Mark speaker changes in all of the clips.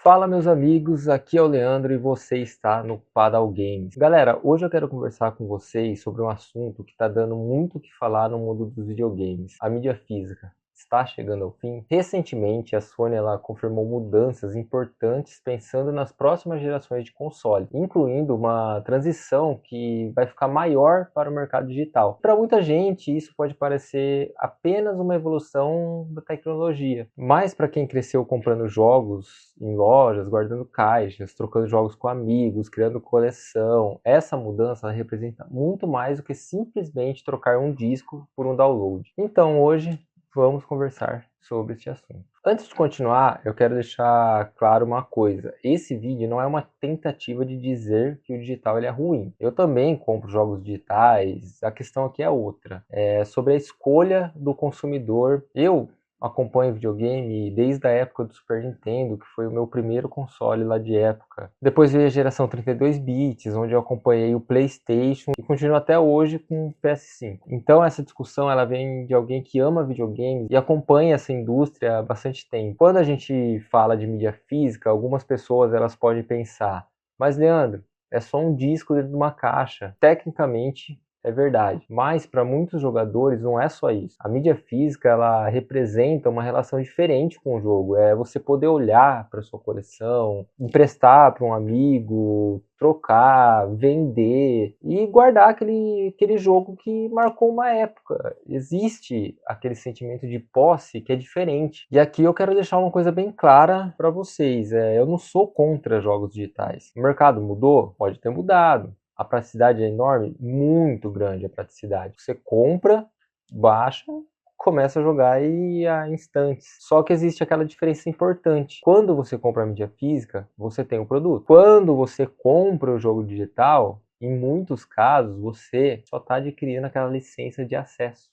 Speaker 1: Fala meus amigos, aqui é o Leandro e você está no Padal Games. Galera, hoje eu quero conversar com vocês sobre um assunto que está dando muito o que falar no mundo dos videogames. A mídia física está chegando ao fim. Recentemente a Sony confirmou mudanças importantes pensando nas próximas gerações de console, incluindo uma transição que vai ficar maior para o mercado digital. Para muita gente isso pode parecer apenas uma evolução da tecnologia, mas para quem cresceu comprando jogos em lojas, guardando caixas, trocando jogos com amigos, criando coleção, essa mudança representa muito mais do que simplesmente trocar um disco por um download. Então hoje vamos conversar sobre este assunto. Antes de continuar, eu quero deixar claro uma coisa. Esse vídeo não é uma tentativa de dizer que o digital ele é ruim. Eu também compro jogos digitais, a questão aqui é outra. É sobre a escolha do consumidor. Eu acompanho videogame desde a época do Super Nintendo, que foi o meu primeiro console lá de época. Depois veio a geração 32 bits, onde eu acompanhei o PlayStation e continuo até hoje com o PS5. Então essa discussão ela vem de alguém que ama videogames e acompanha essa indústria há bastante tempo. Quando a gente fala de mídia física, algumas pessoas elas podem pensar, mas Leandro, é só um disco dentro de uma caixa. Tecnicamente, é verdade, mas para muitos jogadores não é só isso. A mídia física ela representa uma relação diferente com o jogo. É você poder olhar para sua coleção, emprestar para um amigo, trocar, vender e guardar aquele jogo que marcou uma época. Existe aquele sentimento de posse que é diferente. E aqui eu quero deixar uma coisa bem clara para vocês. Eu não sou contra jogos digitais. O mercado mudou? Pode ter mudado. A praticidade é enorme, muito grande a praticidade. Você compra, baixa, começa a jogar e a instantes. Só que existe aquela diferença importante. Quando você compra a mídia física, você tem o produto. Quando você compra o jogo digital, em muitos casos, você só está adquirindo aquela licença de acesso.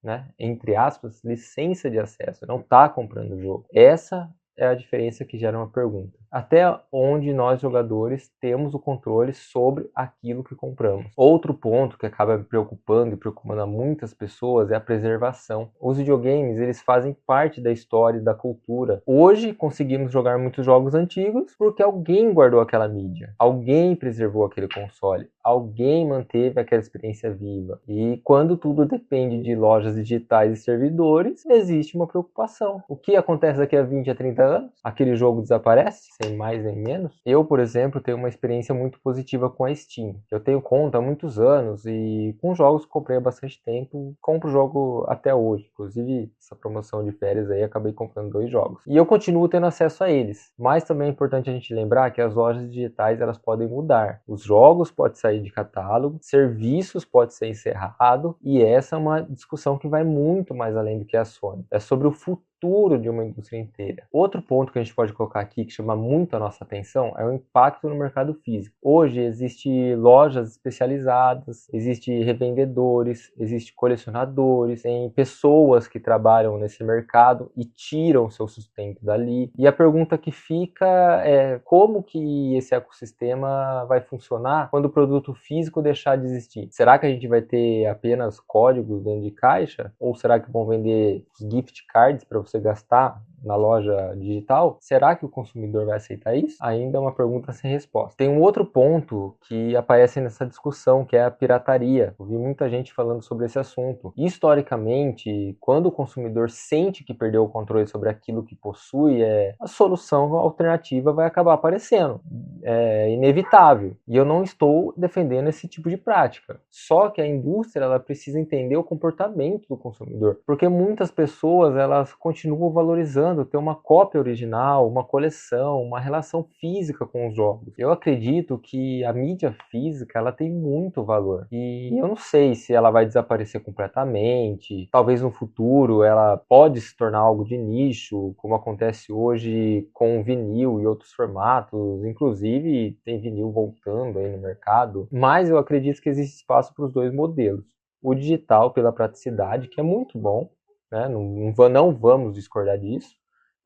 Speaker 1: Né? Entre aspas, licença de acesso. Não está comprando o jogo. Essa é a diferença que gera uma pergunta. Até onde nós jogadores temos o controle sobre aquilo que compramos. Outro ponto que acaba me preocupando e preocupando a muitas pessoas é a preservação. Os videogames, eles fazem parte da história e da cultura. Hoje conseguimos jogar muitos jogos antigos porque alguém guardou aquela mídia. Alguém preservou aquele console. Alguém manteve aquela experiência viva. E quando tudo depende de lojas digitais e servidores, existe uma preocupação. O que acontece daqui a 20 a 30 anos? Aquele jogo desaparece? Sem mais nem menos. Eu, por exemplo, tenho uma experiência muito positiva com a Steam. Eu tenho conta há muitos anos e com jogos que comprei há bastante tempo, compro jogo até hoje. Inclusive, essa promoção de férias aí, acabei comprando 2 jogos. E eu continuo tendo acesso a eles. Mas também é importante a gente lembrar que as lojas digitais, elas podem mudar. Os jogos podem sair de catálogo, serviços podem ser encerrados, e essa é uma discussão que vai muito mais além do que a Sony. É sobre o futuro de uma indústria inteira. Outro ponto que a gente pode colocar aqui que chama muito a nossa atenção é o impacto no mercado físico. Hoje existe lojas especializadas, existe revendedores, existe colecionadores, tem pessoas que trabalham nesse mercado e tiram seu sustento dali. E a pergunta que fica é como que esse ecossistema vai funcionar quando o produto físico deixar de existir? Será que a gente vai ter apenas códigos dentro de caixa? Ou será que vão vender gift cards para você gastar na loja digital? Será que o consumidor vai aceitar isso? Ainda é uma pergunta sem resposta. Tem um outro ponto que aparece nessa discussão, que é a pirataria. Eu vi muita gente falando sobre esse assunto. Historicamente, quando o consumidor sente que perdeu o controle sobre aquilo que possui, a solução alternativa vai acabar aparecendo. É inevitável. E eu não estou defendendo esse tipo de prática. Só que a indústria ela precisa entender o comportamento do consumidor. Porque muitas pessoas elas continuam valorizando ter uma cópia original, uma coleção, uma relação física com os jogos. Eu acredito que a mídia física ela tem muito valor. E eu não sei se ela vai desaparecer completamente. Talvez no futuro ela pode se tornar algo de nicho, como acontece hoje com vinil e outros formatos. Inclusive tem vinil voltando aí no mercado. Mas eu acredito que existe espaço para os dois modelos. O digital pela praticidade, que é muito bom, né? Não vamos discordar disso,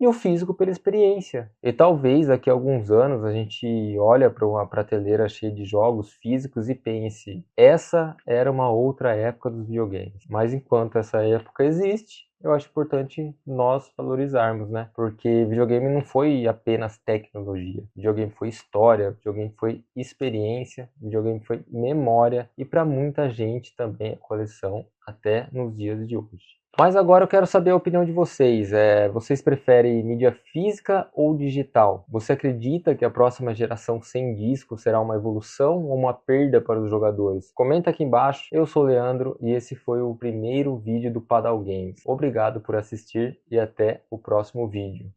Speaker 1: e o físico pela experiência. E talvez daqui a alguns anos a gente olha para uma prateleira cheia de jogos físicos e pense, essa era uma outra época dos videogames. Mas enquanto essa época existe, eu acho importante nós valorizarmos, né? Porque videogame não foi apenas tecnologia. Videogame foi história, videogame foi experiência, videogame foi memória e para muita gente também é coleção até nos dias de hoje. Mas agora eu quero saber a opinião de vocês. Vocês preferem mídia física ou digital? Você acredita que a próxima geração sem disco será uma evolução ou uma perda para os jogadores? Comenta aqui embaixo. Eu sou o Leandro e esse foi o primeiro vídeo do Padal Games. Obrigado por assistir e até o próximo vídeo.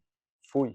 Speaker 1: Fui!